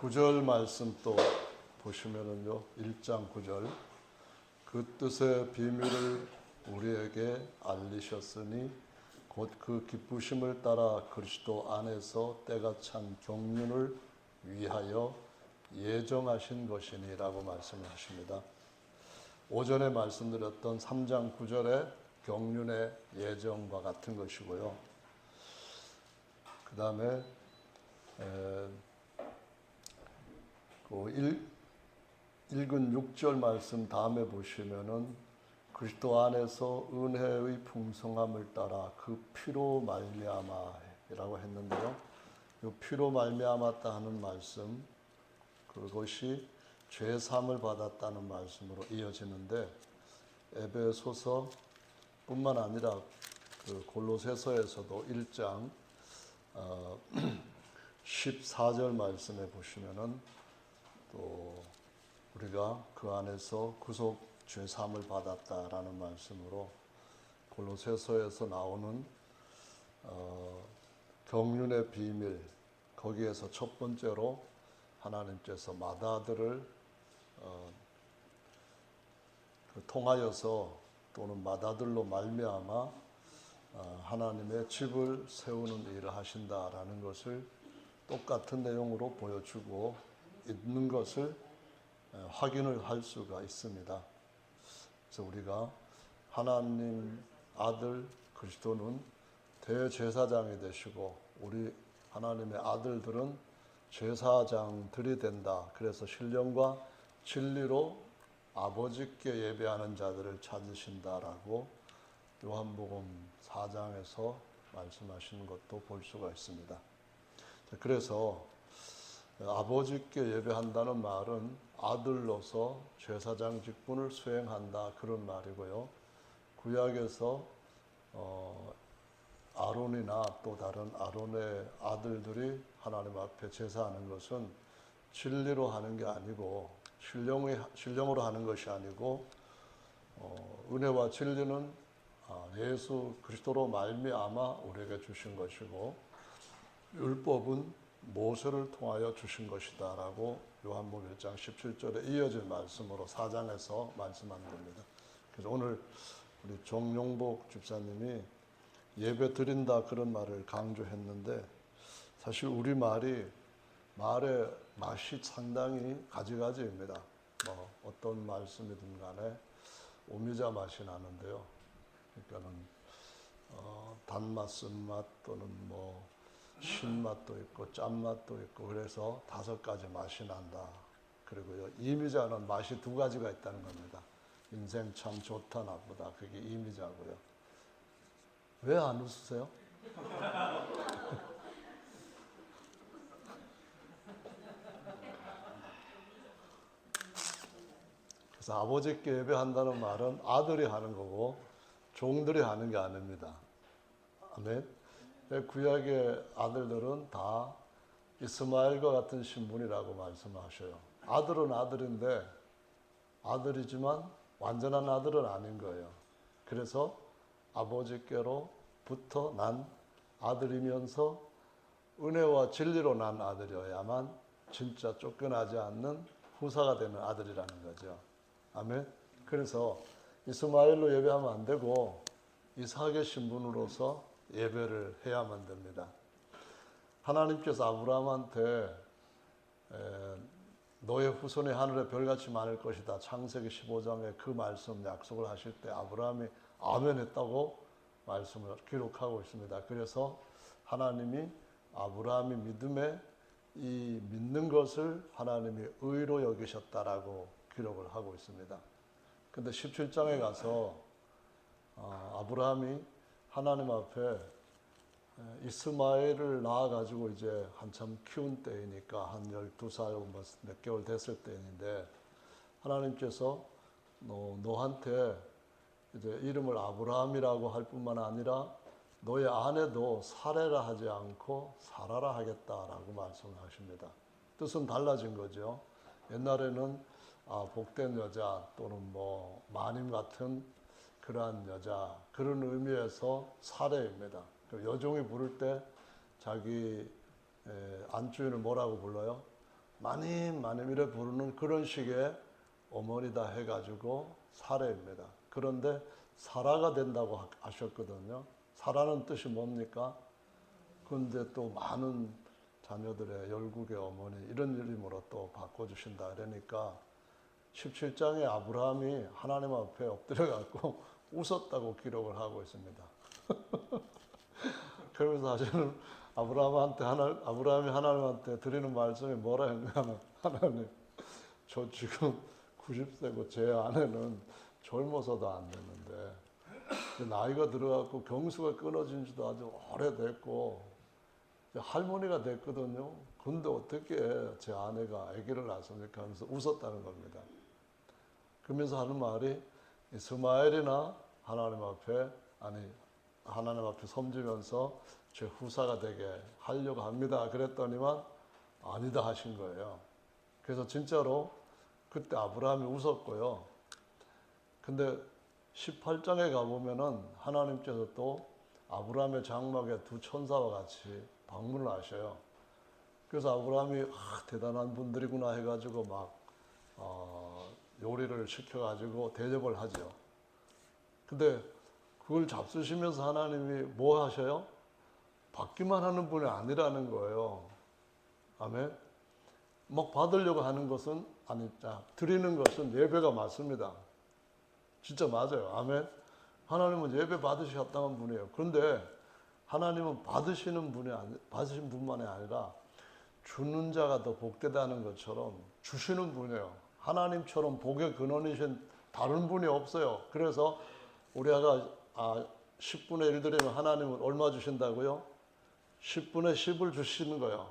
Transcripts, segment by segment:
9절 말씀 또 보시면은요, 1장 9절. 그 뜻의 비밀을 우리에게 알리셨으니 곧 그 기쁘심을 따라 그리스도 안에서 때가 찬 경륜을 위하여 예정하신 것이니라고 말씀하십니다. 오전에 말씀드렸던 3장 9절의 경륜의 예정과 같은 것이고요. 그 다음에 읽은 6절 말씀 다음에 보시면은 그리스도 안에서 은혜의 풍성함을 따라 그 피로 말미암아라고 했는데요. 이 피로 말미암았다 하는 말씀, 그것이 죄 사함을 받았다는 말씀으로 이어지는데, 에베소서 뿐만 아니라 그 골로새서에서도 1장 14절 말씀에 보시면은 또 우리가 그 안에서 구속 죄 사함을 받았다라는 말씀으로 골로새서에서 나오는 경륜의 비밀, 거기에서 첫 번째로 하나님께서 맏아들을 통하여서 또는 맏아들로 말미암아 하나님의 집을 세우는 일을 하신다라는 것을 똑같은 내용으로 보여주고 있는 것을 확인을 할 수가 있습니다. 그래서 우리가 하나님 아들 그리스도는 대제사장이 되시고 우리 하나님의 아들들은 제사장들이 된다. 그래서 신령과 진리로 아버지께 예배하는 자들을 찾으신다라고 요한복음 4장에서 말씀하시는 것도 볼 수가 있습니다. 그래서 아버지께 예배한다는 말은 아들로서 제사장 직분을 수행한다, 그런 말이고요. 구약에서 아론이나 또 다른 아론의 아들들이 하나님 앞에 제사하는 것은 진리로 하는 게 아니고 신령으로 하는 것이 아니고 은혜와 진리는 예수 그리스도로 말미암아 우리에게 주신 것이고 율법은 모세를 통하여 주신 것이다 라고 요한복음 1장 17절에 이어진 말씀으로 4장에서 말씀한 겁니다. 그래서 오늘 우리 정용복 집사님이 예배 드린다 그런 말을 강조했는데, 사실 우리 말의 맛이 상당히 가지가지입니다. 어떤 말씀이든 간에 오미자 맛이 나는데요. 그러니까는 단맛, 쓴맛 또는 신맛도 있고 짠맛도 있고, 그래서 5가지 맛이 난다. 그리고요, 이미자는 맛이 2가지가 있다는 겁니다. 인생 참 좋다 나쁘다, 그게 이미자고요. 왜 안 웃으세요? 그래서 아버지께 예배한다는 말은 아들이 하는 거고 종들이 하는 게 아닙니다. 아멘. 구약의 아들들은 다 이스마엘과 같은 신분이라고 말씀하셔요. 아들은 아들인데 아들이지만 완전한 아들은 아닌 거예요. 그래서 아버지께로부터 난 아들이면서 은혜와 진리로 난 아들이어야만 진짜 쫓겨나지 않는 후사가 되는 아들이라는 거죠. 아멘. 그래서 이스마엘로 예배하면 안 되고 이삭의 신분으로서 예배를 해야만 됩니다. 하나님께서 아브라함한테 너의 후손이 하늘의 별같이 많을 것이다, 창세기 15장에 그 말씀 약속을 하실 때 아브라함이 아멘 했다고 말씀을 기록하고 있습니다. 그래서 하나님이 아브라함이 믿음에 이 믿는 것을 하나님이 의로 여기셨다라고 기록을 하고 있습니다. 근데 17장에 가서 아브라함이 하나님 앞에 이스마엘을 낳아가지고 이제 한참 키운 때이니까 한 12살 몇 개월 됐을 때인데, 하나님께서 너한테 이제 이름을 아브라함이라고 할 뿐만 아니라 너의 아내도 사레라 하지 않고 사라라 하겠다라고 말씀을 하십니다. 뜻은 달라진 거죠. 옛날에는 복된 여자 또는 마님 같은 그러한 여자, 그런 의미에서 사례입니다. 여종이 부를 때 자기 안주인을 뭐라고 불러요? 마님 이래 부르는 그런 식의 어머니다 해가지고 사례입니다. 그런데 사라가 된다고 하셨거든요. 사라는 뜻이 뭡니까? 그런데 또 많은 자녀들의 열국의 어머니 이런 이름으로 또 바꿔주신다 그러니까 17장에 아브라함이 하나님 앞에 엎드려갖고 웃었다고 기록을 하고 있습니다. 그러면서 사실은 아브라함이 하나님한테 드리는 말씀이 뭐라 했냐면, 하나님, 저 지금 90세고 제 아내는 젊어서도 안 됐는데 나이가 들어갖고 경수가 끊어진 지도 아주 오래됐고 할머니가 됐거든요. 근데 어떻게 제 아내가 아기를 낳습니까? 하면서 웃었다는 겁니다. 그러면서 하는 말이 이스마엘이나 하나님 앞에 섬기면서 제 후사가 되게 하려고 합니다. 그랬더니만 아니다 하신 거예요. 그래서 진짜로 그때 아브라함이 웃었고요. 근데 18장에 가보면은 하나님께서 또 아브라함의 장막에 두 천사와 같이 방문을 하셔요. 그래서 아브라함이 대단한 분들이구나 해가지고 막 요리를 시켜가지고 대접을 하죠. 근데 그걸 잡수시면서 하나님이 뭐 하셔요? 받기만 하는 분이 아니라는 거예요. 아멘. 막 받으려고 하는 것은 드리는 것은 예배가 맞습니다. 진짜 맞아요. 아멘. 하나님은 예배 받으시 합당한 분이에요. 그런데 하나님은 받으신 분만이 아니라 주는 자가 더 복되다는 것처럼 주시는 분이에요. 하나님처럼 복의 근원이신 다른 분이 없어요. 그래서 우리가 10분의 1 드리면 하나님은 얼마 주신다고요? 10분의 10을 주시는 거예요.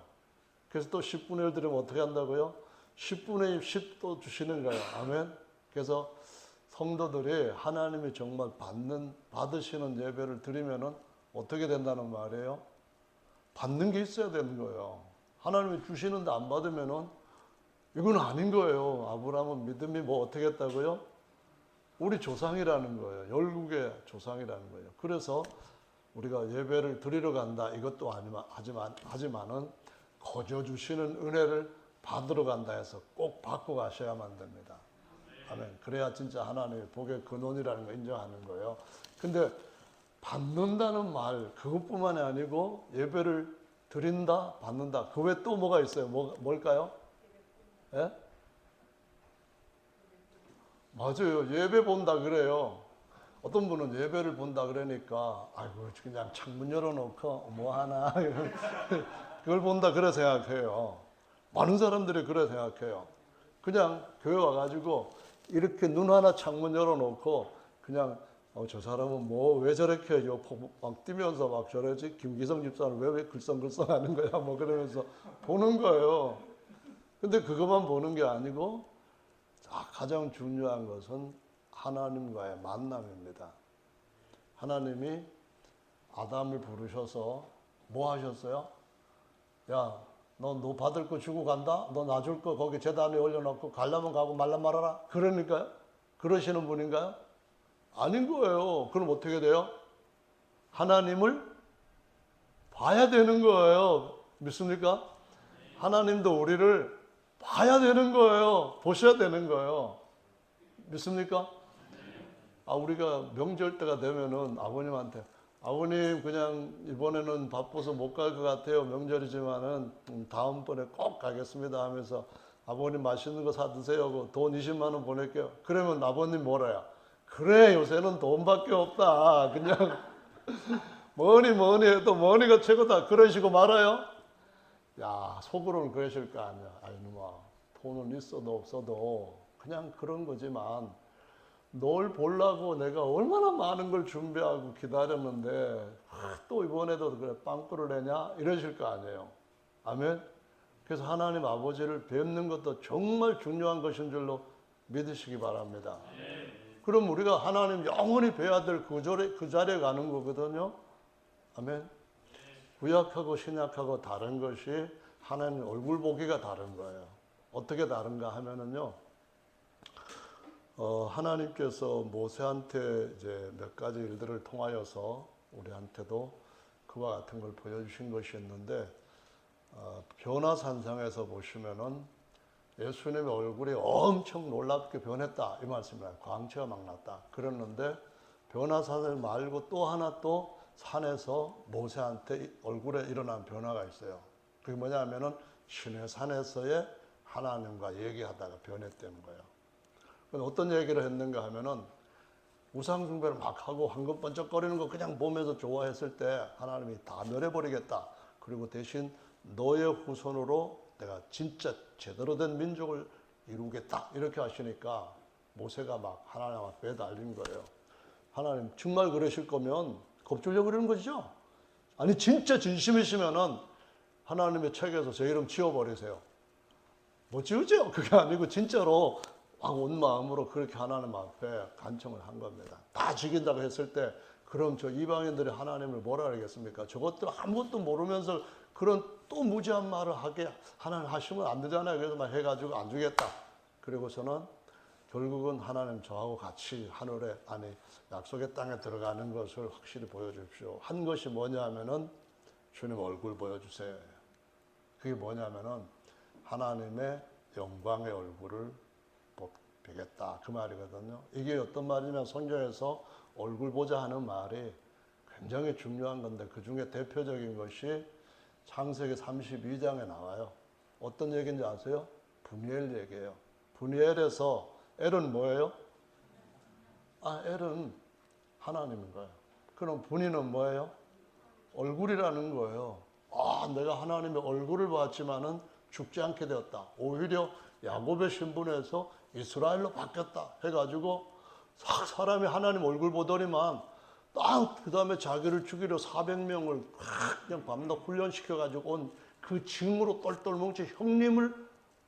그래서 또 10분의 1 드리면 어떻게 한다고요? 10분의 10도 주시는 거예요. 아멘. 그래서 성도들이 하나님이 정말 받으시는 예배를 드리면은 어떻게 된다는 말이에요? 받는 게 있어야 되는 거예요. 하나님이 주시는데 안 받으면은 이건 아닌 거예요. 아브라함은 믿음이 뭐 어떻게 했다고요? 우리 조상이라는 거예요. 열국의 조상이라는 거예요. 그래서 우리가 예배를 드리러 간다 이것도 하지만은 거저 주시는 은혜를 받으러 간다 해서 꼭 받고 가셔야만 됩니다. 아멘. 그래야 진짜 하나님의 복의 근원이라는 걸 인정하는 거예요. 근데 받는다는 말 그것뿐만이 아니고 예배를 드린다, 받는다. 그 외에 또 뭐가 있어요? 뭘까요? 예? 맞아요. 예배 본다 그래요. 어떤 분은 예배를 본다 그러니까 아이고 그냥 창문 열어놓고 뭐 하나 그걸 본다 그래 생각해요. 많은 사람들이 그래 생각해요. 그냥 교회 와가지고 이렇게 눈 하나 창문 열어놓고 그냥 저 사람은 뭐 왜 저렇게 해요? 막 뛰면서 막 저러지? 김기성 집사는 왜 글썽글썽 하는 거야? 뭐 그러면서 보는 거예요. 근데 그것만 보는 게 아니고 가장 중요한 것은 하나님과의 만남입니다. 하나님이 아담을 부르셔서 뭐 하셨어요? 야, 너 받을 거 주고 간다? 너 놔줄 거 거기 제단에 올려놓고 가려면 가고 말라 말아라? 그러니까요? 그러시는 분인가요? 아닌 거예요. 그럼 어떻게 돼요? 하나님을 봐야 되는 거예요. 믿습니까? 하나님도 우리를 봐야 되는 거예요. 보셔야 되는 거예요. 믿습니까? 우리가 명절 때가 되면은 아버님한테 아버님 그냥 이번에는 바빠서 못 갈 것 같아요. 명절이지만은 다음번에 꼭 가겠습니다 하면서 아버님 맛있는 거 사 드세요. 돈 20만 원 보낼게요. 그러면 아버님 뭐래요? 그래 요새는 돈밖에 없다. 그냥 뭐니 해도 뭐니가 최고다. 그러시고 말아요. 야 속으로는 그러실 거 아니야. 이놈아 돈은 있어도 없어도 그냥 그런 거지만 널 보려고 내가 얼마나 많은 걸 준비하고 기다렸는데 또 이번에도 그래 빵꾸를 내냐 이러실 거 아니에요. 아멘. 그래서 하나님 아버지를 뵙는 것도 정말 중요한 것인 줄로 믿으시기 바랍니다. 그럼 우리가 하나님 영원히 뵈야 될 그 자리에 가는 거거든요. 아멘. 구약하고 신약하고 다른 것이 하나님 얼굴 보기가 다른 거예요. 어떻게 다른가 하면은요. 하나님께서 모세한테 이제 몇 가지 일들을 통하여서 우리한테도 그와 같은 걸 보여주신 것이었는데 변화산상에서 보시면은 예수님의 얼굴이 엄청 놀랍게 변했다 이 말씀이에요. 광채가 막 났다. 그랬는데 변화산을 말고 또 하나 또 산에서 모세한테 얼굴에 일어난 변화가 있어요. 그게 뭐냐면은 시내산에서의 하나님과 얘기하다가 변했다는 거예요. 어떤 얘기를 했는가 하면은 우상숭배를 막 하고 황금 번쩍거리는 거 그냥 보면서 좋아했을 때 하나님이 다 멸해버리겠다. 그리고 대신 너의 후손으로 내가 진짜 제대로 된 민족을 이루겠다. 이렇게 하시니까 모세가 막 하나님 앞에 달린 거예요. 하나님 정말 그러실 거면 겁주려고 그러는 것이죠. 아니 진짜 진심이시면은 하나님의 책에서 제 이름 지워버리세요. 못 지우죠. 그게 아니고 진짜로 온 마음으로 그렇게 하나님 앞에 간청을 한 겁니다. 다 죽인다고 했을 때 그럼 저 이방인들이 하나님을 뭐라 하겠습니까? 저것들 아무것도 모르면서 그런 또 무지한 말을 하게 하나님 하시면 안 되잖아요. 그래서 막 해가지고 안 주겠다. 그리고서는 결국은 하나님 저하고 같이 하늘에 아니 약속의 땅에 들어가는 것을 확실히 보여주십시오. 한 것이 뭐냐면은 주님 얼굴 보여주세요. 그게 뭐냐면은 하나님의 영광의 얼굴을 보겠다 그 말이거든요. 이게 어떤 말이냐면 성경에서 얼굴 보자 하는 말이 굉장히 중요한 건데 그 중에 대표적인 것이 창세기 32장에 나와요. 어떤 얘기인지 아세요? 분이엘 얘기예요. 분이엘에서 엘은 뭐예요? 엘은 하나님인 거예요. 그럼 분이는 뭐예요? 얼굴이라는 거예요. 내가 하나님의 얼굴을 봤지만은 죽지 않게 되었다. 오히려 야곱의 신분에서 이스라엘로 바뀌었다 해가지고 사람이 하나님 얼굴 보더니만 딱 그 다음에 자기를 죽이려 400명을 그냥 밤낮 훈련시켜가지고 온 그 징으로 똘똘 뭉친 형님을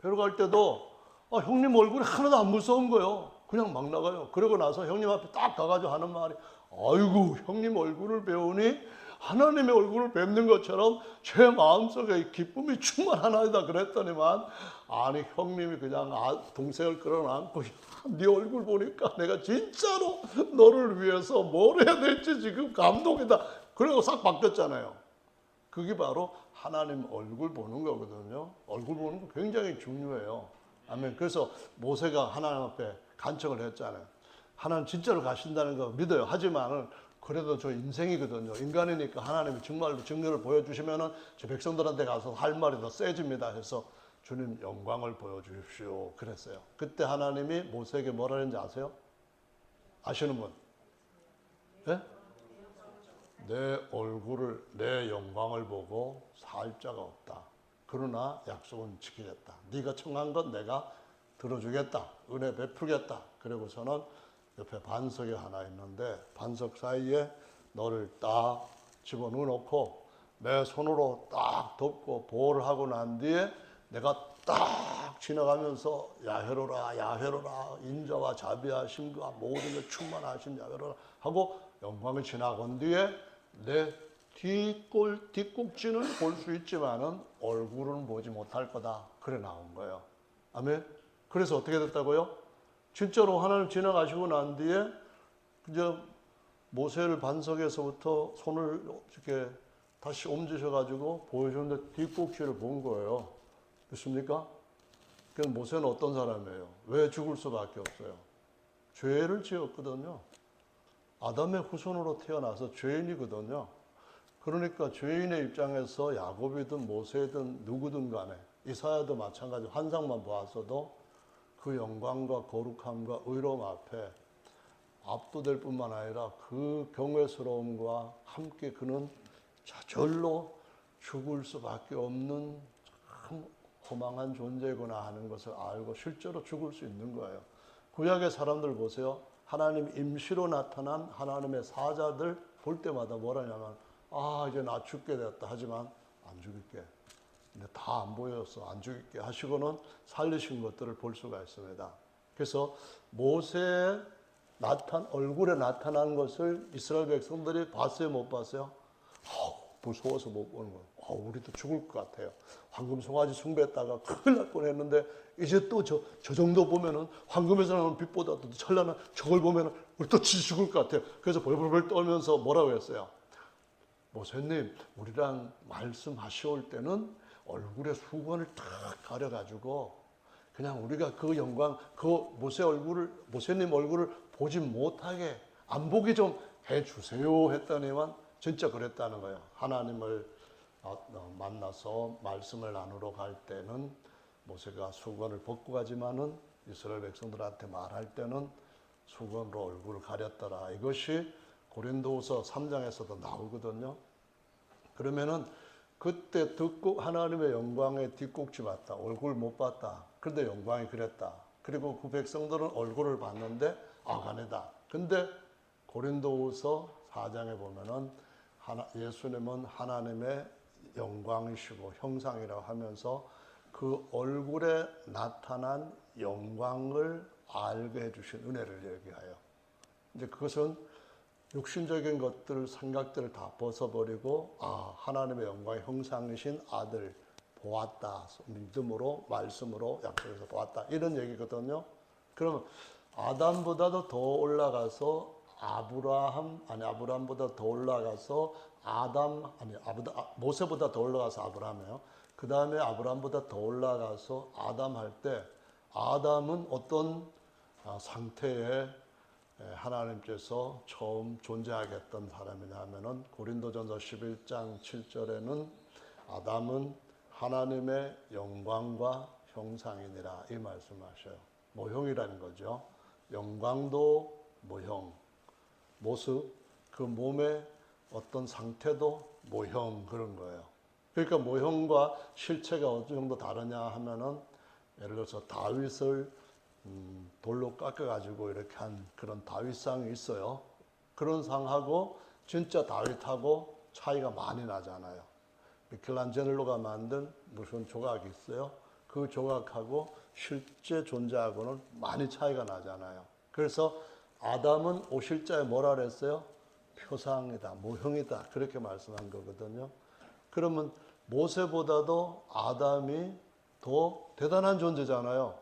뵈러 갈 때도 형님 얼굴이 하나도 안 무서운 거예요. 그냥 막 나가요. 그러고 나서 형님 앞에 딱 가가지고 하는 말이 아이고 형님 얼굴을 배우니 하나님의 얼굴을 뵙는 것처럼 제 마음속에 기쁨이 충만하나이다 그랬더니만 아니 형님이 그냥 동생을 끌어안고 네 얼굴 보니까 내가 진짜로 너를 위해서 뭘 해야 될지 지금 감동이다. 그리고 싹 바뀌었잖아요. 그게 바로 하나님 얼굴 보는 거거든요. 얼굴 보는 거 굉장히 중요해요. 아멘. 그래서 모세가 하나님 앞에 간청을 했잖아요. 하나님 진짜로 가신다는 거 믿어요. 하지만 그래도 저 인생이거든요. 인간이니까 하나님이 정말로 증거를 보여주시면은 저 백성들한테 가서 할 말이 더 세집니다. 해서 주님 영광을 보여주십시오. 그랬어요. 그때 하나님이 모세에게 뭐라 했는지 아세요? 아시는 분? 네? 내 얼굴을, 내 영광을 보고 살 자가 없다. 그러나 약속은 지키겠다. 네가 청한 건 내가 들어주겠다. 은혜 베풀겠다. 그리고서는 옆에 반석이 하나 있는데 반석 사이에 너를 딱 집어넣고 내 손으로 딱 덮고 보호를 하고 난 뒤에 내가 딱 지나가면서 야훼로라 야훼로라 인자와 자비와 심과 모든 것 충만하신 야훼로라 하고 영광을 지나간 뒤에 내 뒷꼭지는 볼 수 있지만은 얼굴은 보지 못할 거다. 그래 나온 거예요. 아멘. 그래서 어떻게 됐다고요? 진짜로 하나님 지나가시고 난 뒤에 이제 모세를 반석에서부터 손을 이렇게 다시 옮기셔가지고 보여주는데 뒷꼭지를 본 거예요. 믿습니까? 그럼 모세는 어떤 사람이에요? 왜 죽을 수밖에 없어요? 죄를 지었거든요. 아담의 후손으로 태어나서 죄인이거든요. 그러니까 죄인의 입장에서 야곱이든 모세든 누구든 간에 이사야도 마찬가지 환상만 보았어도 그 영광과 거룩함과 의로움 앞에 압도될 뿐만 아니라 그 경외스러움과 함께 그는 저절로 죽을 수밖에 없는 참 허망한 존재구나 하는 것을 알고 실제로 죽을 수 있는 거예요. 구약의 사람들 보세요. 하나님 임시로 나타난 하나님의 사자들 볼 때마다 뭐라냐면 이제 나 죽게 되었다 하지만 안 죽일게. 근데 다 안 보였어. 안 죽일게 하시고는 살리신 것들을 볼 수가 있습니다. 그래서 모세의 얼굴에 나타난 것을 이스라엘 백성들이 봤어요? 못 봤어요? 무서워서 못 보는 거예요. 우리도 죽을 것 같아요. 황금 송아지 숭배했다가 큰일 날 뻔했는데 이제 또 저 정도 보면은 황금에서 나오는 빛보다 도 찬란한 저걸 보면은 우리 또 죽을 것 같아요. 그래서 벌벌벌 떨면서 뭐라고 했어요? 모세님, 우리랑 말씀하시올 때는 얼굴에 수건을 탁 가려가지고 그냥 우리가 그 영광, 그 모세님 얼굴을 보지 못하게 안 보게 좀 해주세요 했더니만 진짜 그랬다는 거예요. 하나님을 만나서 말씀을 나누러 갈 때는 모세가 수건을 벗고 가지만은 이스라엘 백성들한테 말할 때는 수건으로 얼굴을 가렸더라. 이것이 고린도후서 3장에서도 나오거든요. 그러면은 그때 듣고 하나님의 영광에 뒷꼭지 봤다. 얼굴 못 봤다. 그런데 영광이 그랬다. 그리고 그 백성들은 얼굴을 봤는데 아가네다. 근데 고린도후서 4장에 보면은 예수님은 하나님의 영광이시고 형상이라고 하면서 그 얼굴에 나타난 영광을 알게 해주신 은혜를 얘기해요. 이제 그것은 육신적인 것들, 생각들을 다 벗어버리고 하나님의 영광의 형상이신 아들 보았다. 믿음으로, 말씀으로 약속해서 보았다. 이런 얘기거든요. 그러면 아담보다도 더 올라가서 아브라함보다 더 올라가서 모세보다 더 올라가서 아브라함이에요. 그 다음에 아브라함보다 더 올라가서 아담 할 때 아담은 어떤 상태에 하나님께서 처음 존재하게 했던 사람이냐 하면은 고린도전서 11장 7절에는 아담은 하나님의 영광과 형상이니라 이 말씀하셔요. 모형이라는 거죠. 영광도 모형, 모습, 그 몸의 어떤 상태도 모형 그런 거예요. 그러니까 모형과 실체가 어느 정도 다르냐 하면은 예를 들어서 다윗을 돌로 깎아가지고 이렇게 한 그런 다윗상이 있어요. 그런 상하고 진짜 다윗하고 차이가 많이 나잖아요. 미켈란젤로가 만든 무슨 조각이 있어요. 그 조각하고 실제 존재하고는 많이 차이가 나잖아요. 그래서 아담은 오실자에 뭐라 그랬어요? 표상이다, 모형이다 그렇게 말씀한 거거든요. 그러면 모세보다도 아담이 더 대단한 존재잖아요.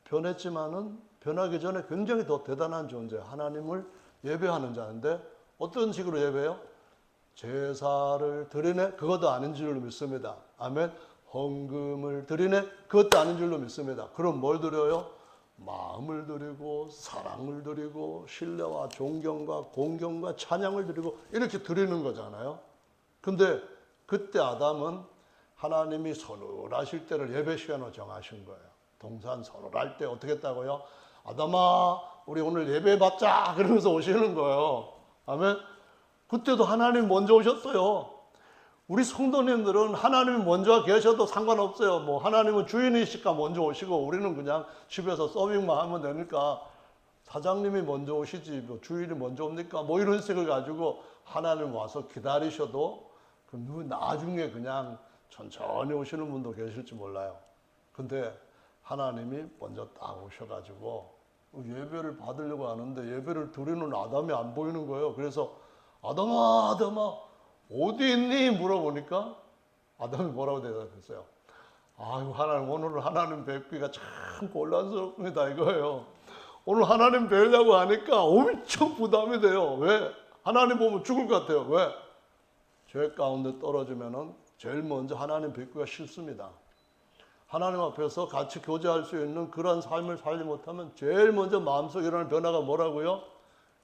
변했지만은 변하기 전에 굉장히 더 대단한 존재, 하나님을 예배하는 자인데 어떤 식으로 예배해요? 제사를 드리네? 그것도 아닌 줄로 믿습니다. 아멘. 헌금을 드리네? 그것도 아닌 줄로 믿습니다. 그럼 뭘 드려요? 마음을 드리고 사랑을 드리고 신뢰와 존경과 공경과 찬양을 드리고 이렇게 드리는 거잖아요. 근데 그때 아담은 하나님이 서늘하실 때를 예배 시간으로 정하신 거예요. 동산 서늘할 때 어떻게 했다고요? 아담아 우리 오늘 예배 받자 그러면서 오시는 거예요. 아멘. 그때도 하나님 먼저 오셨어요. 우리 성도님들은 하나님이 먼저 계셔도 상관없어요. 뭐 하나님은 주인이시니까 먼저 오시고 우리는 그냥 집에서 서빙만 하면 되니까 사장님이 먼저 오시지 뭐 주인이 먼저 옵니까? 뭐 이런 식을 가지고 하나님 와서 기다리셔도 나중에 그냥 천천히 오시는 분도 계실지 몰라요. 근데 하나님이 먼저 딱 오셔가지고 예배를 받으려고 하는데 예배를 드리는 아담이 안 보이는 거예요. 그래서 아담아 어디 있니? 물어보니까 아담이 뭐라고 대답했어요? 아유 하나님 오늘 하나님 뵙기가 참 곤란스럽습니다 이거예요. 오늘 하나님 뵈려고 하니까 엄청 부담이 돼요. 왜? 하나님 보면 죽을 것 같아요. 왜? 죄 가운데 떨어지면은 제일 먼저 하나님 뵙기가 싫습니다. 하나님 앞에서 같이 교제할 수 있는 그런 삶을 살지 못하면 제일 먼저 마음속에 일어나는 변화가 뭐라고요?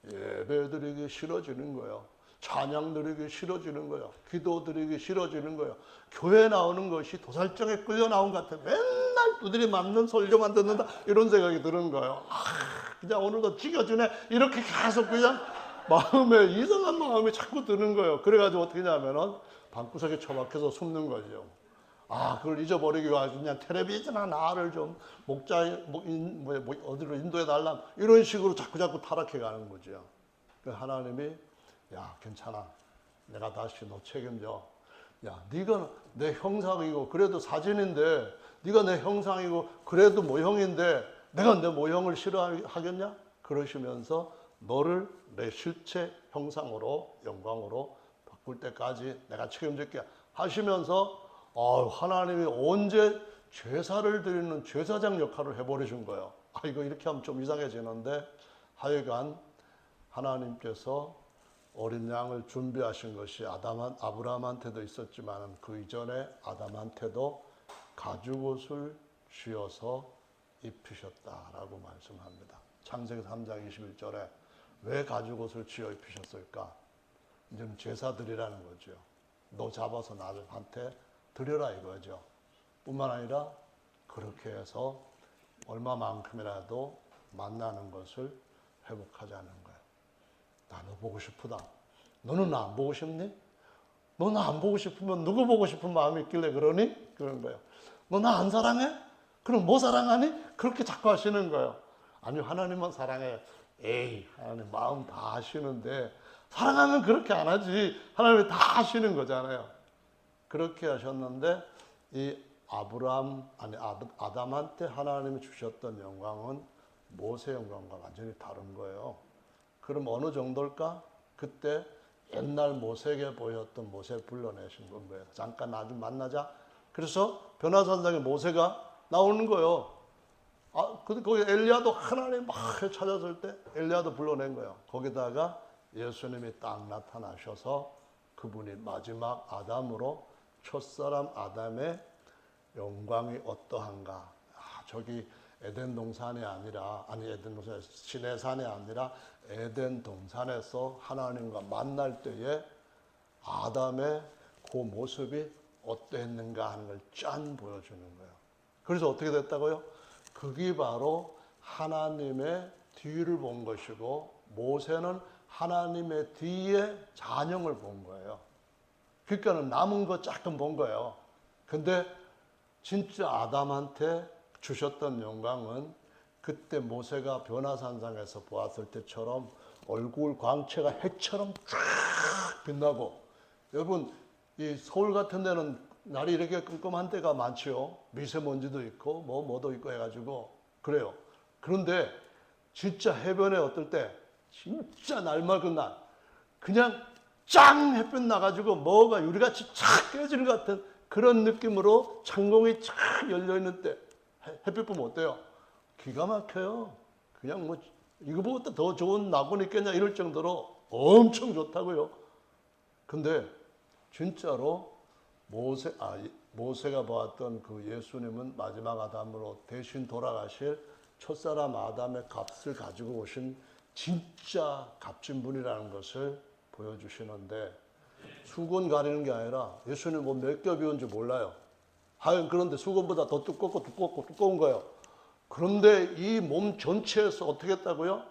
예배드리기 싫어지는 거예요. 찬양 드리기 싫어지는 거예요. 기도 드리기 싫어지는 거예요. 교회 나오는 것이 도살장에 끌려 나온 것 같아요. 맨날 두드리 맞는 설교만 듣는다 이런 생각이 드는 거예요. 그냥 오늘도 지겨주네 이렇게 계속 그냥 마음에 이상한 마음이 자꾸 드는 거예요. 그래가지고 어떻게 하냐면은 방구석에 처박혀서 숨는 거죠. 그걸 잊어버리기 위해서 그냥 텔레비전이나 나를 좀 어디로 인도해 달라 이런 식으로 자꾸 타락해 가는 거죠. 하나님이 야 괜찮아 내가 다시 너 책임져. 야 네가 내 형상이고 그래도 사진인데 네가 내 형상이고 그래도 모형인데 내가 내 모형을 싫어하겠냐? 그러시면서 너를 내 실체 형상으로 영광으로 바꿀 때까지 내가 책임질게 하시면서 하나님이 언제 제사를 드리는 제사장 역할을 해버리신 거예요. 이거 이렇게 하면 좀 이상해지는데 하여간 하나님께서 어린 양을 준비하신 것이 아브라함한테도 있었지만 그 이전에 아담한테도 가죽옷을 쥐어서 입히셨다라고 말씀합니다. 창세기 3장 21절에 왜 가죽옷을 쥐어 입히셨을까? 이제 제사드리라는 거죠. 너 잡아서 나한테 드려라 이거죠. 뿐만 아니라 그렇게 해서 얼마만큼이라도 만나는 것을 회복하자는 거예요. 나 너 보고 싶다. 너는 나 안 보고 싶니? 너 나 안 보고 싶으면 누구 보고 싶은 마음이 있길래 그러니? 그런 거예요. 너 나 안 사랑해? 그럼 뭐 사랑하니? 그렇게 자꾸 하시는 거예요. 아니 하나님만 사랑해. 에이 하나님 마음 다 아시는데 사랑하면 그렇게 안 하지. 하나님이 다 아시는 거잖아요. 그렇게 하셨는데 이 아담한테 하나님이 주셨던 영광은 모세 영광과 완전히 다른 거예요. 그럼 어느 정도일까? 그때 옛날 모세에게 보였던 모세를 불러내신 건 거예요. 잠깐 나 좀 만나자. 그래서 변화산상에 모세가 나오는 거예요. 근데 거기 엘리야도 하나님 막 찾았을 때 엘리야도 불러낸 거예요. 거기다가 예수님이 딱 나타나셔서 그분이 마지막 아담으로 첫사람 아담의 영광이 어떠한가. 저기 에덴 동산이 아니라 에덴 동산 시내산이 아니라 에덴 동산에서 하나님과 만날 때에 아담의 그 모습이 어땠는가 하는 걸 짠 보여주는 거예요. 그래서 어떻게 됐다고요? 그게 바로 하나님의 뒤를 본 것이고 모세는 하나님의 뒤에 잔영을 본 거예요. 그러니까는 남은 거 조금 본 거예요. 근데 진짜 아담한테 주셨던 영광은 그때 모세가 변화산상에서 보았을 때처럼 얼굴 광채가 해처럼 쫙 빛나고, 여러분 이 서울 같은 데는 날이 이렇게 끔끔한 때가 많지요. 미세먼지도 있고 뭐도 있고 해가지고 그래요. 그런데 진짜 해변에 어떨 때 진짜 날 맑은 날 그냥 짱 햇볕 나가지고 뭐가 유리같이 착 깨지는 것 같은 그런 느낌으로 창공이 착 열려있는 때 햇빛 보면 어때요? 기가 막혀요. 그냥 뭐 이거보다 더 좋은 낙원이 있겠냐 이럴 정도로 엄청 좋다고요. 근데 진짜로 모세가 보았던 그 예수님은 마지막 아담으로 대신 돌아가실 첫사람 아담의 값을 가지고 오신 진짜 값진 분이라는 것을 보여주시는데, 수건 가리는 게 아니라 예수님 뭐 몇 겹이온지 몰라요. 하여간 그런데 수건보다 더 두꺼운 거예요. 그런데 이 몸 전체에서 어떻게 했다고요?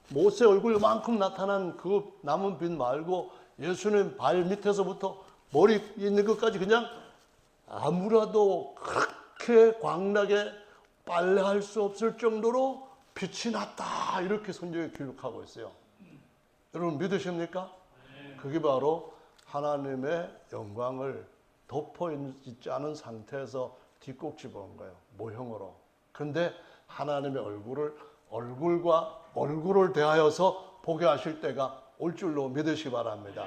모세 얼굴만큼 나타난 그 남은 빛 말고 예수님 발 밑에서부터 머리 있는 것까지 그냥 아무라도 그렇게 광나게 빨래할 수 없을 정도로 빛이 났다. 이렇게 성경에 기록하고 있어요. 여러분 믿으십니까? 그게 바로 하나님의 영광을 덮어 있지 않은 상태에서 뒷꼭지 본 거예요. 모형으로. 그런데 하나님의 얼굴을 대하여서 보게 하실 때가 올 줄로 믿으시기 바랍니다.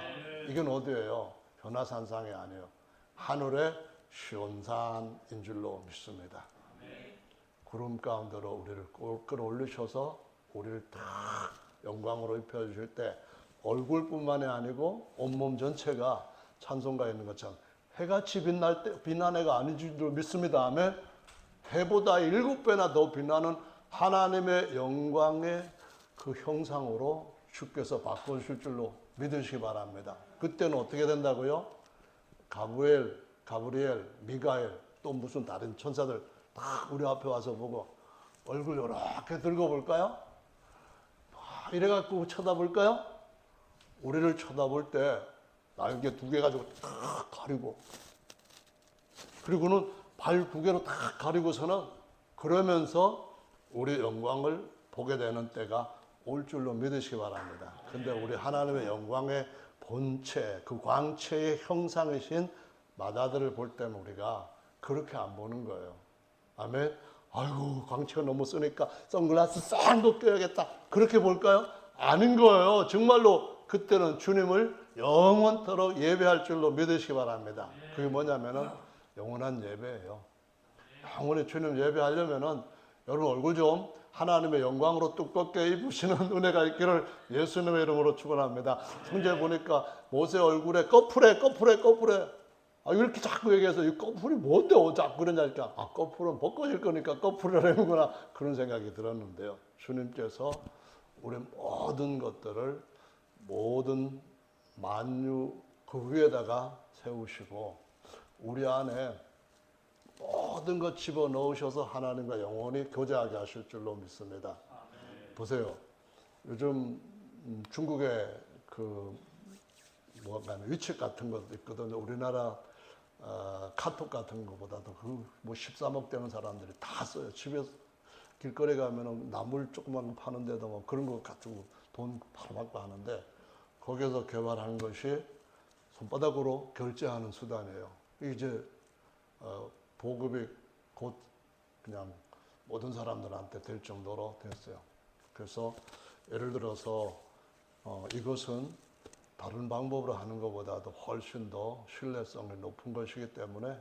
이건 어디예요? 변화산상이 아니에요. 하늘의 시온산인 줄로 믿습니다. 구름 가운데로 우리를 꼭 끌어올리셔서 우리를 다 영광으로 입혀주실 때 얼굴뿐만이 아니고 온몸 전체가 찬송가에 있는 것처럼 해같이 빛난 해가 아닌 줄로 믿습니다. 아멘. 해보다 7배나 더 빛나는 하나님의 영광의 그 형상으로 주께서 바꿔주실 줄로 믿으시기 바랍니다. 그때는 어떻게 된다고요? 가브리엘, 미가엘, 또 무슨 다른 천사들 다 우리 앞에 와서 보고 얼굴 이렇게 들고 볼까요? 이래갖고 쳐다볼까요? 우리를 쳐다볼 때 날개 2개 가지고 딱 가리고, 그리고는 발 2개로 딱 가리고서는 그러면서 우리 영광을 보게 되는 때가 올 줄로 믿으시기 바랍니다. 근데 우리 하나님의 영광의 본체, 그 광채의 형상이신 마다들을 볼 때는 우리가 그렇게 안 보는 거예요. 아멘. 아이고 광채가 너무 쓰니까 선글라스 싹 껴야겠다. 그렇게 볼까요? 아닌 거예요. 정말로 그때는 주님을 영원토록 예배할 줄로 믿으시기 바랍니다. 그게 뭐냐면은 영원한 예배예요. 영원히 주님 예배하려면은 여러분 얼굴 좀 하나님의 영광으로 두껍게 입으시는 은혜가 있기를 예수님의 이름으로 축원합니다. 성경에 보니까 모세 얼굴에 꺼풀에 이렇게 자꾸 얘기해서 이 꺼풀이 뭔데 자꾸 그러냐니까 꺼풀은 벗겨질 거니까 꺼풀이라는구나 그런 생각이 들었는데요. 주님께서 우리 모든 것들을 모든 만유 그 위에다가 세우시고 우리 안에 모든 것 집어넣으셔서 하나님과 영원히 교제하게 하실 줄로 믿습니다. 보세요. 요즘 중국에 위챗 같은 것도 있거든요. 우리나라 카톡 같은 것보다도 뭐 13억 되는 사람들이 다 써요. 집에서 길거리 가면은 나물 조그만 거 파는데도 뭐 그런 거 가지고 돈 바로 받고 하는데 거기서 개발한 것이 손바닥으로 결제하는 수단이에요. 이제 보급이 곧 그냥 모든 사람들한테 될 정도로 됐어요. 그래서 예를 들어서 이것은 다른 방법으로 하는 것보다도 훨씬 더 신뢰성이 높은 것이기 때문에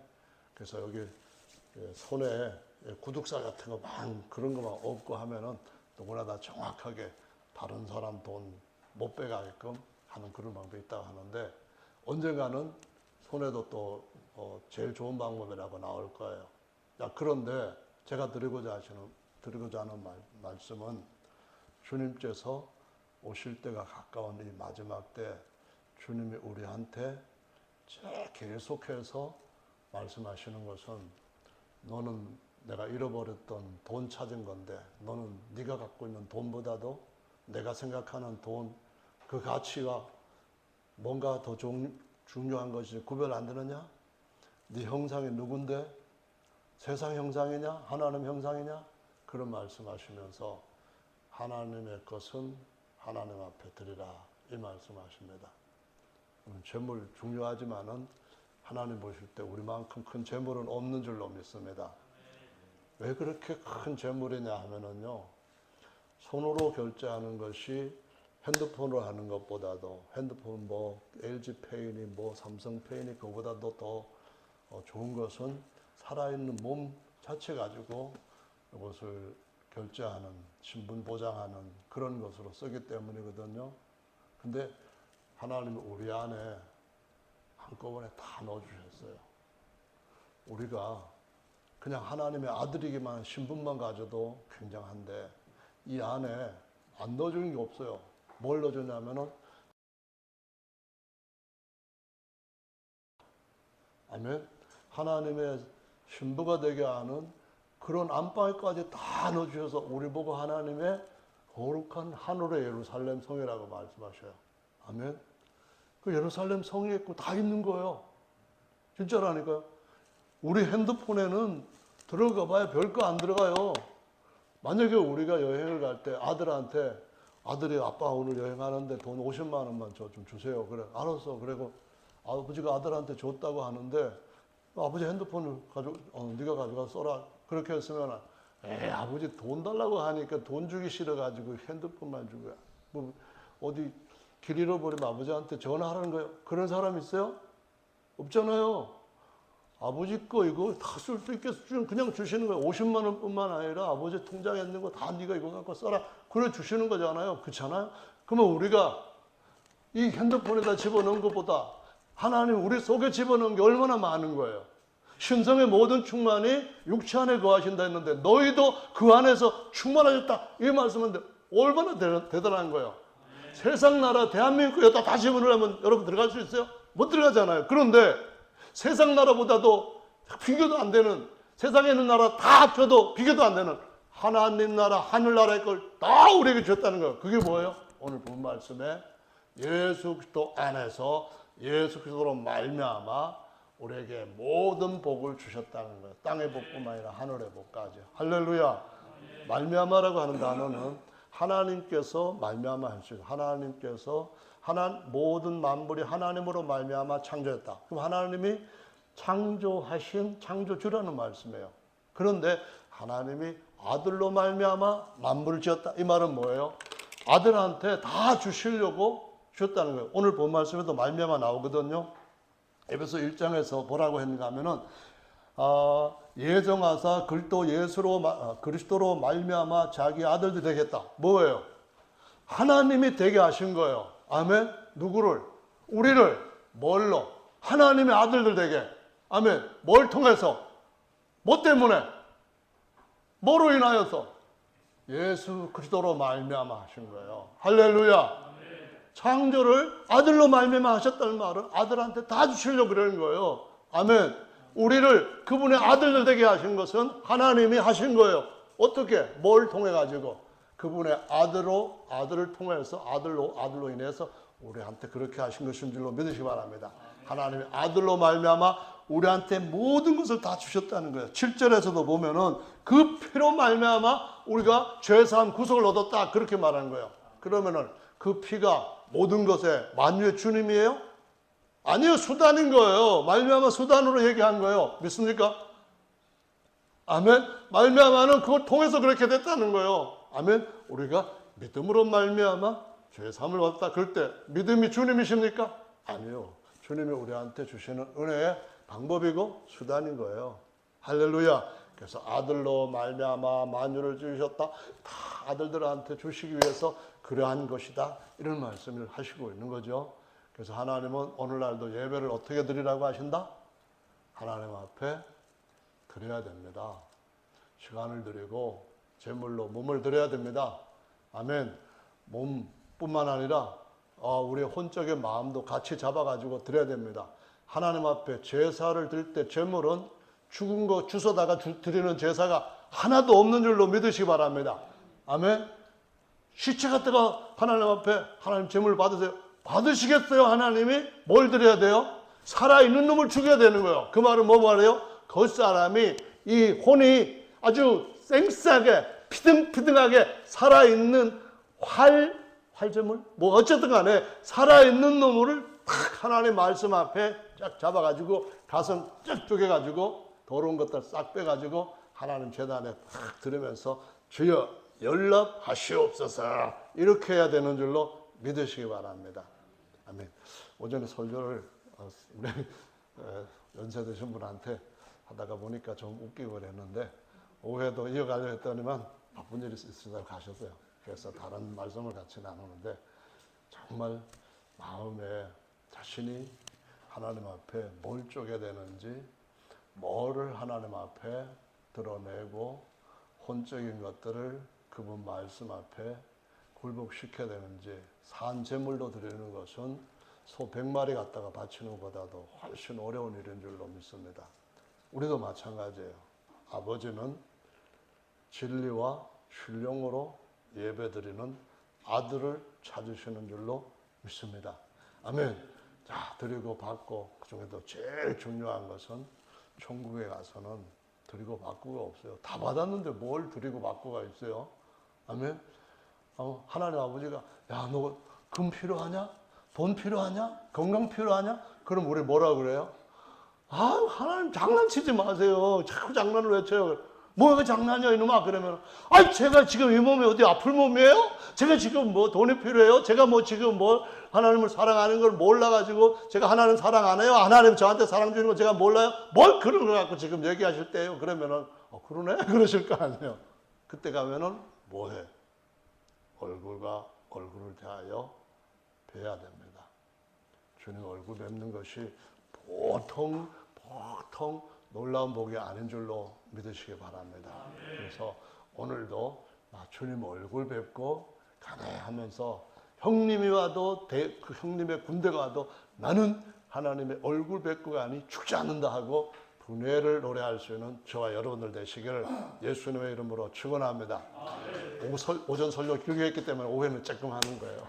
그래서 여기 손에 구독사 같은 거 막 그런 거만 없고 하면은 누구나 다 정확하게 다른 사람 돈 못 빼가게끔 하는 그런 방법이 있다고 하는데 언젠가는 손에도 또 제일 좋은 방법이라고 나올 거예요. 그런데 제가 드리고자 하는 말씀은 주님께서 오실 때가 가까운 이 마지막 때 주님이 우리한테 계속해서 말씀하시는 것은 너는 내가 잃어버렸던 돈 찾은 건데 너는 네가 갖고 있는 돈보다도 내가 생각하는 돈 그 가치가 뭔가 더 중요한 것이 구별 안 되느냐? 네 형상이 누군데? 세상 형상이냐? 하나님 형상이냐? 그런 말씀하시면서 하나님의 것은 하나님 앞에 드리라 이 말씀하십니다. 재물 중요하지만은 하나님 보실 때 우리만큼 큰 재물은 없는 줄로 믿습니다. 왜 그렇게 큰 재물이냐 하면은요, 손으로 결제하는 것이 핸드폰으로 하는 것보다도 핸드폰 뭐 LG페이니 뭐 삼성페이니 그거보다도 더 좋은 것은 살아있는 몸 자체 가지고 이것을 결제하는 신분 보장하는 그런 것으로 쓰기 때문이거든요. 근데 하나님이 우리 안에 한꺼번에 다 넣어주셨어요. 우리가 그냥 하나님의 아들이기만 신분만 가져도 굉장한데 이 안에 안 넣어주는 게 없어요. 뭘 넣어주냐면은 아멘. 하나님의 신부가 되게 하는 그런 안방에까지 다 넣어주셔서 우리 보고 하나님의 거룩한 하늘의 예루살렘 성이라고 말씀하셔요. 아멘. 그 예루살렘 성에 있고 다 있는 거예요. 진짜라니까요. 우리 핸드폰에는 들어가 봐야 별거 안 들어가요. 만약에 우리가 여행을 갈 때 아들이 아빠 오늘 여행하는데 돈 50만 원만 저 좀 주세요. 그래. 알았어. 그리고 아버지가 아들한테 줬다고 하는데 아버지 핸드폰을 네가 가져가 써라. 그렇게 했으면 아버지 돈 달라고 하니까 돈 주기 싫어가지고 핸드폰만 주고 뭐 어디 길 잃어버리면 아버지한테 전화하라는 거예요. 그런 사람 있어요? 없잖아요. 아버지 거 이거 다 쓸 수 있게 그냥 주시는 거예요. 50만 원뿐만 아니라 아버지 통장에 있는 거 다 네가 이거 갖고 써라. 그래 주시는 거잖아요. 그렇잖아요. 그러면 우리가 이 핸드폰에다 집어넣은 것보다 하나님 우리 속에 집어넣은 게 얼마나 많은 거예요. 신성의 모든 충만이 육체 안에 거하신다 했는데 너희도 그 안에서 충만하셨다. 이 말씀은 얼마나 대단한 거예요. 세상 나라 대한민국 여기다 다 집어넣으면 여러분 들어갈 수 있어요? 못 들어가잖아요. 그런데 세상 나라보다도 비교도 안 되는 세상에 있는 나라 다 합쳐도 비교도 안 되는 하나님 나라 하늘나라의 걸 다 우리에게 줬다는 거예요. 그게 뭐예요? 오늘 본 말씀에 예수 그리스도 안에서 예수 그리스도로 말미암아 우리에게 모든 복을 주셨다는 거예요. 땅의 복뿐만 아니라 하늘의 복까지. 할렐루야. 말미암아라고 하는 단어는 하나님께서 말미암아 하시고 하나님께서 모든 만물이 하나님으로 말미암아 창조했다. 그럼 하나님이 창조하신 창조주라는 말씀이에요. 그런데 하나님이 아들로 말미암아 만물을 지었다. 이 말은 뭐예요? 아들한테 다 주시려고 주셨다는 거예요. 오늘 본 말씀에도 말미암아 나오거든요. 에베소 1장에서 뭐라고 했는가 하면은 예정하사 그리스도로 말미암아 자기 아들들이 되겠다. 뭐예요? 하나님이 되게 하신 거예요. 아멘. 누구를? 우리를. 뭘로? 하나님의 아들들 되게. 아멘. 뭘 통해서? 뭐 때문에? 뭐로 인하여서? 예수 그리스도로 말미암아 하신 거예요. 할렐루야. 창조를 아들로 말미암아 하셨다는 말은 아들한테 다 주시려고 그러는 거예요. 아멘. 우리를 그분의 아들들 되게 하신 것은 하나님이 하신 거예요. 어떻게? 뭘 통해 가지고? 그분의 아들을 통해서 아들로 인해서 우리한테 그렇게 하신 것인 줄로 믿으시기 바랍니다. 하나님의 아들로 말미암아 우리한테 모든 것을 다 주셨다는 거예요. 7절에서도 보면은 그 피로 말미암아 우리가 죄사함 구속을 얻었다 그렇게 말하는 거예요. 그러면은 그 피가 모든 것의 만유의 주님이에요? 아니요, 수단인 거예요. 말미암아 수단으로 얘기한 거예요. 믿습니까? 아멘. 말미암아는 그걸 통해서 그렇게 됐다는 거예요. 아멘. 우리가 믿음으로 말미암아 죄사함을 얻었다. 그럴 때 믿음이 주님이십니까? 아니요. 주님이 우리한테 주시는 은혜의 방법이고 수단인 거예요. 할렐루야. 그래서 아들로 말미암아 만유를 주셨다. 다 아들들한테 주시기 위해서 그러한 것이다. 이런 말씀을 하시고 있는 거죠. 그래서 하나님은 오늘날도 예배를 어떻게 드리라고 하신다? 하나님 앞에 드려야 됩니다. 시간을 드리고 제물로 몸을 드려야 됩니다. 아멘. 몸뿐만 아니라 우리의 혼적의 마음도 같이 잡아가지고 드려야 됩니다. 하나님 앞에 제사를 드릴 때 제물은 죽은 거 주워다가 드리는 제사가 하나도 없는 줄로 믿으시기 바랍니다. 아멘. 시체 갖다가 하나님 앞에 하나님 제물 받으세요. 받으시겠어요? 하나님이 뭘 드려야 돼요? 살아있는 놈을 죽여야 되는 거예요. 그 말은 뭐 말이에요? 겉사람이 이 혼이 아주 쌩싸게 피등피등하게 살아있는 활제물? 뭐 어쨌든 간에 살아있는 놈을 탁 하나님 말씀 앞에 쫙 잡아가지고 가슴 쫙 쪼개가지고 더러운 것들 싹 빼가지고 하나님 제단에 탁 들으면서 주여 연락하시옵소서 이렇게 해야 되는 줄로 믿으시기 바랍니다. 아멘. 오전에 설교를 우리 연세 드신 분한테 하다가 보니까 좀 웃기고 그랬는데 오후에도 이어가려 했더니만 바쁜 일이 있으다고 가셨어요. 그래서 다른 말씀을 같이 나누는데 정말 마음에 자신이 하나님 앞에 뭘 쪼개야 되는지 뭐를 하나님 앞에 드러내고 혼적인 것들을 그분 말씀 앞에 굴복시켜야 되는지 산 제물로 드리는 것은 소 100마리 갖다가 바치는 것보다도 훨씬 어려운 일인 줄로 믿습니다. 우리도 마찬가지예요. 아버지는 진리와 신령으로 예배드리는 아들을 찾으시는 줄로 믿습니다. 아멘. 자, 드리고 받고 그 중에도 제일 중요한 것은 천국에 가서는 드리고 받고가 없어요. 다 받았는데 뭘 드리고 받고가 있어요? 아멘. 하나님 아버지가 야, 너 금 필요하냐? 돈 필요하냐? 건강 필요하냐? 그럼 우리 뭐라 그래요? 하나님 장난치지 마세요. 자꾸 장난을 외쳐요. 뭐가 장난이야 이놈아 그러면 제가 지금 이 몸이 어디 아플 몸이에요? 제가 지금 뭐 돈이 필요해요? 제가 뭐 지금 뭐 하나님을 사랑하는 걸 몰라가지고 제가 하나님 사랑 안 해요? 하나님 저한테 사랑 주는 거 제가 몰라요? 뭘 그런 거 갖고 지금 얘기하실 때요? 그러면은 그러네? 그러실 거 아니에요. 그때 가면은 뭐해? 얼굴과 얼굴을 대하여 뵈야 됩니다. 주님 얼굴 뵙는 것이 보통 놀라운 복이 아닌 줄로 믿으시기 바랍니다. 그래서 오늘도 주님 얼굴 뵙고 간회하면서 형님이 와도 그 형님의 군대가 와도 나는 하나님의 얼굴 뵙고 가니 죽지 않는다 하고 분회를 노래할 수 있는 저와 여러분들 되시기를 예수님의 이름으로 축원합니다. 오전 설교 길게 했기 때문에 오해는 조금 하는 거예요.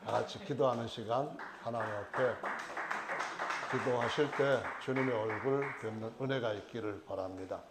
다 같이 기도하는 시간 하나님 앞에 기도하실 때 주님의 얼굴 뵙는 은혜가 있기를 바랍니다.